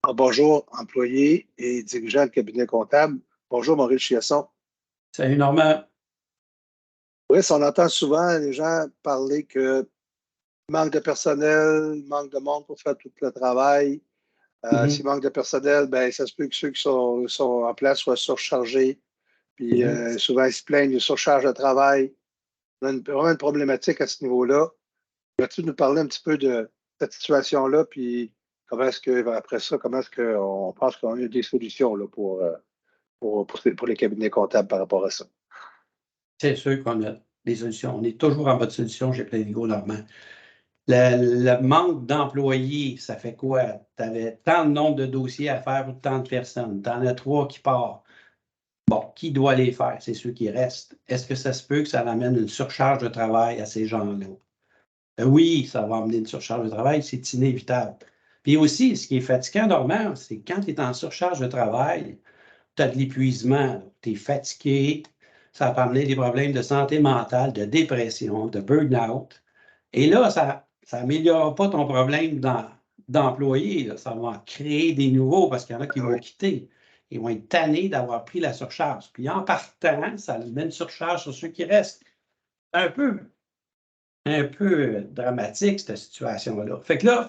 Bonjour, employé et dirigeant de cabinet comptable. Bonjour, Maurice Chiasson. Salut Normand. Oui, on entend souvent les gens parler que manque de personnel, manque de monde pour faire tout le travail. S'il manque de personnel, ben, ça se peut que ceux qui sont en place soient surchargés. Puis souvent, ils se plaignent de surcharge de travail. On a vraiment une problématique à ce niveau-là. Peux-tu nous parler un petit peu de cette situation-là, puis comment est-ce que, après ça, comment est-ce qu'on pense qu'on a des solutions là, pour les cabinets comptables par rapport à ça? C'est sûr qu'on a des solutions. On est toujours en mode solution chez Plénigo Normand. Le manque d'employés, ça fait quoi? Tu avais tant de nombre de dossiers à faire pour tant de personnes. Tu en as 3 qui partent. Bon, qui doit les faire? C'est ceux qui restent. Est-ce que ça se peut que ça amène une surcharge de travail à ces gens-là? Oui, ça va amener une surcharge de travail, c'est inévitable. Puis aussi, ce qui est fatigant, Normand, c'est quand tu es en surcharge de travail, tu as de l'épuisement, tu es fatigué, ça peut amener des problèmes de santé mentale, de dépression, de burn-out. Et là, ça n'améliore pas ton problème d'employé. Ça va en créer des nouveaux parce qu'il y en a qui vont quitter. Ils vont être tannés d'avoir pris la surcharge. Puis en partant, ça met une surcharge sur ceux qui restent. Un peu dramatique, cette situation-là. Fait que là,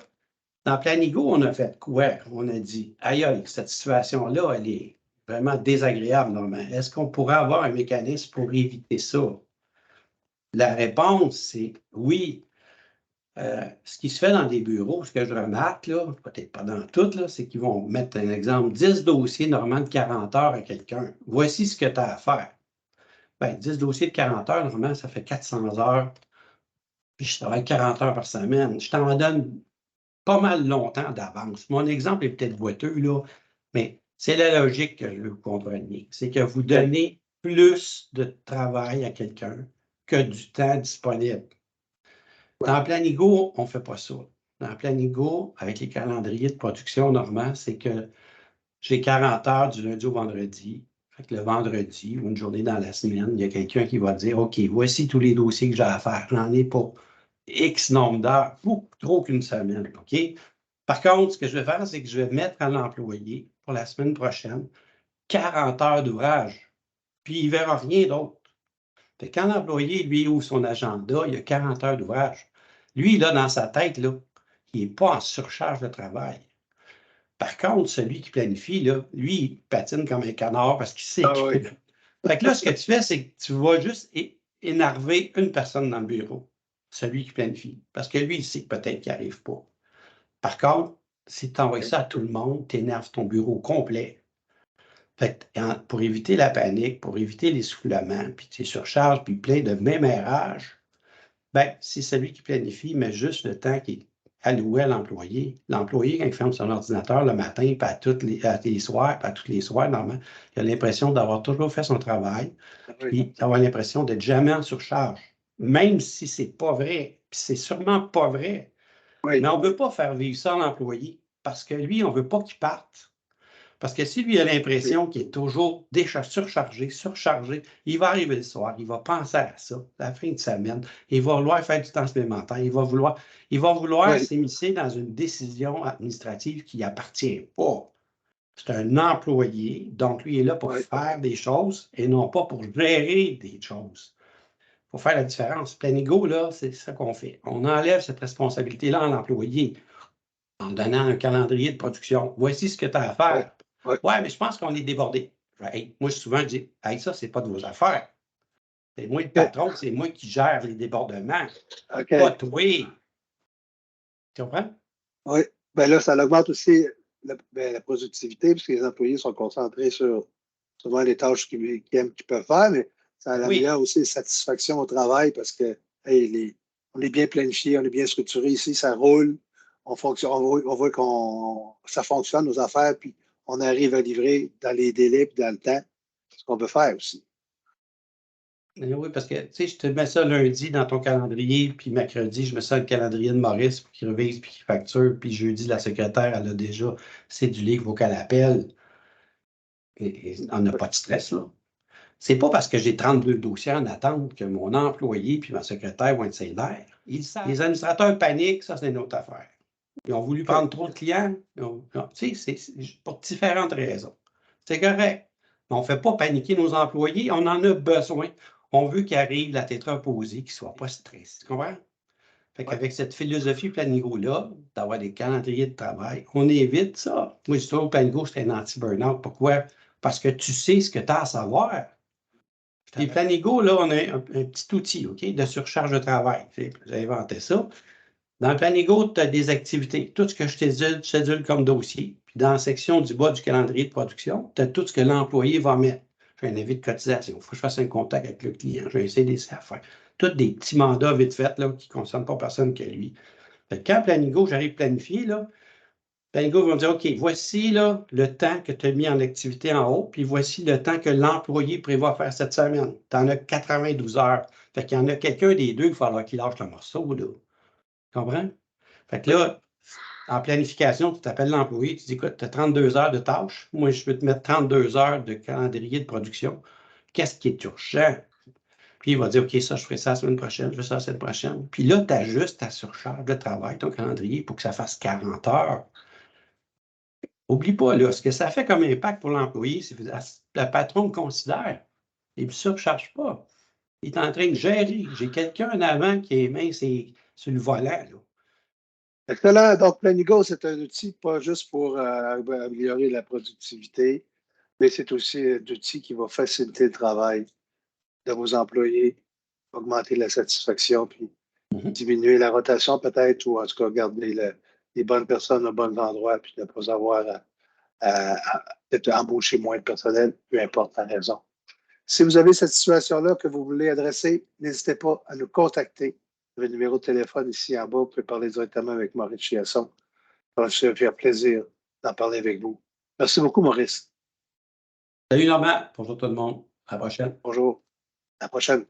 dans Planigo, on a fait quoi? On a dit, aïe, aïe, cette situation-là, elle est vraiment désagréable, normalement. Est-ce qu'on pourrait avoir un mécanisme pour éviter ça? La réponse, c'est oui. Ce qui se fait dans des bureaux, ce que je remarque, là, peut-être pas dans tout, là, c'est qu'ils vont mettre un exemple, 10 dossiers normalement de 40 heures à quelqu'un. Voici ce que tu as à faire. Bien, 10 dossiers de 40 heures, normalement, ça fait 400 heures. Puis je travaille 40 heures par semaine. Je t'en donne pas mal longtemps d'avance. Mon exemple est peut-être boiteux, là, mais c'est la logique que je veux que vous compreniez. C'est que vous donnez plus de travail à quelqu'un que du temps disponible. Dans Planigo, on ne fait pas ça. Dans Planigo, avec les calendriers de production normaux, c'est que j'ai 40 heures du lundi au vendredi. Fait que le vendredi ou une journée dans la semaine, il y a quelqu'un qui va dire OK, voici tous les dossiers que j'ai à faire. J'en ai pour X nombre d'heures, beaucoup trop qu'une semaine. OK? Par contre, ce que je vais faire, c'est que je vais mettre à l'employé pour la semaine prochaine 40 heures d'ouvrage. Puis il ne verra rien d'autre. Fait que quand l'employé, lui, ouvre son agenda, il y a 40 heures d'ouvrage. Lui, là, dans sa tête, là, il n'est pas en surcharge de travail. Par contre, celui qui planifie, là, lui, il patine comme un canard parce qu'il sait qu'il peut. Fait que là, ce que tu fais, c'est que tu vas juste énerver une personne dans le bureau, celui qui planifie. Parce que lui, il sait peut-être qu'il n'arrive pas. Par contre, si tu envoies ça à tout le monde, tu énerves ton bureau complet. Fait que, pour éviter la panique, pour éviter l'essoufflement, puis tes surcharges, puis plein de mémérage, ben, c'est celui qui planifie, mais juste le temps qui est alloué à l'employé. L'employé, quand il ferme son ordinateur le matin, puis à les soirs, puis à tous les soirs, normalement, il a l'impression d'avoir toujours fait son travail, puis d'avoir l'impression d'être jamais en surcharge. Même si c'est pas vrai, puis c'est sûrement pas vrai. Mais on ne veut pas faire vivre ça à l'employé, parce que lui, on ne veut pas qu'il parte. Parce que si lui a l'impression qu'il est toujours déjà surchargé, il va arriver le soir, il va penser à ça, la fin de semaine, il va vouloir faire du temps supplémentaire, il va vouloir s'immiscer dans une décision administrative qui n'appartient pas. C'est un employé, donc lui est là pour faire des choses et non pas pour gérer des choses. Il faut faire la différence. Planigo, là, c'est ça qu'on fait. On enlève cette responsabilité-là à l'employé en donnant un calendrier de production. Voici ce que tu as à faire. Ouais, mais je pense qu'on est débordé. Hey, moi, souvent, je dis hey, ça, c'est pas de vos affaires. C'est moi le patron, c'est moi qui gère les débordements. Pas toi. Tu comprends? Oui. Ben là, ça augmente aussi la productivité, puisque les employés sont concentrés sur souvent les tâches qu'ils peuvent faire, mais ça améliore aussi la satisfaction au travail parce que hey, on est bien planifié, on est bien structuré ici, ça roule, on voit que ça fonctionne, nos affaires, puis on arrive à livrer dans les délais et dans le temps ce qu'on veut faire aussi. Oui, parce que, tu sais, je te mets ça lundi dans ton calendrier, puis mercredi, je mets ça dans le calendrier de Maurice pour qu'il revise, puis qu'il facture, puis jeudi, la secrétaire, elle a déjà cédulé qu'il faut qu'elle appelle. Et on n'a pas de stress, là. C'est pas parce que j'ai 32 dossiers en attente que mon employé puis ma secrétaire vont être sévères. Les administrateurs paniquent, ça, c'est une autre affaire. Ils ont voulu prendre trop de clients. Tu sais, c'est pour différentes raisons. C'est correct. On ne fait pas paniquer nos employés. On en a besoin. On veut qu'ils arrivent la tête reposée, qu'ils ne soient pas stressés. Tu comprends? Fait qu'avec cette philosophie Planigo-là, d'avoir des calendriers de travail, on évite ça. Moi, je trouve Planigo, c'est un anti-burnout. Pourquoi? Parce que tu sais ce que tu as à savoir. Puis Planigo, là, on a un petit outil, OK, de surcharge de travail. J'ai inventé ça. Dans le Planigo, tu as des activités. Tout ce que je te cédule comme dossier. Puis dans la section du bas du calendrier de production, tu as tout ce que l'employé va mettre. J'ai un avis de cotisation. Il faut que je fasse un contact avec le client. J'ai un CDC à faire. Tous des petits mandats vite faits là, qui ne concernent pas personne que lui. Fait que quand Planigo, j'arrive planifié, là, Planigo va me dire, OK, voici là, le temps que tu as mis en activité en haut, puis voici le temps que l'employé prévoit faire cette semaine. Tu en as 92 heures. Fait qu'il y en a quelqu'un des deux, il va falloir qu'il lâche le morceau, là. Tu comprends? Fait que là, en planification, tu t'appelles l'employé, tu dis, écoute, tu as 32 heures de tâches. Moi, je peux te mettre 32 heures de calendrier de production. Qu'est-ce qui est urgent? Puis il va dire, OK, ça, je ferai ça la semaine prochaine, je fais ça la semaine prochaine. Puis là, tu ajustes ta surcharge de travail, ton calendrier, pour que ça fasse 40 heures. Oublie pas, là, ce que ça fait comme impact pour l'employé, c'est que le patron me considère. Il ne me surcharge pas. Il est en train de gérer. J'ai quelqu'un en avant qui est main sur le volant, là. Excellent. Donc, Planigo, c'est un outil pas juste pour améliorer la productivité, mais c'est aussi un outil qui va faciliter le travail de vos employés, augmenter la satisfaction, puis diminuer la rotation peut-être, ou en tout cas garder les bonnes personnes aux bons endroits, puis ne pas avoir peut-être embaucher moins de personnel, peu importe la raison. Si vous avez cette situation-là que vous voulez adresser, n'hésitez pas à nous contacter. Le numéro de téléphone ici en bas, vous pouvez parler directement avec Maurice Chiasson. Ça va me faire plaisir d'en parler avec vous. Merci beaucoup, Maurice. Salut Normand, bonjour tout le monde. À la prochaine. Bonjour. À la prochaine.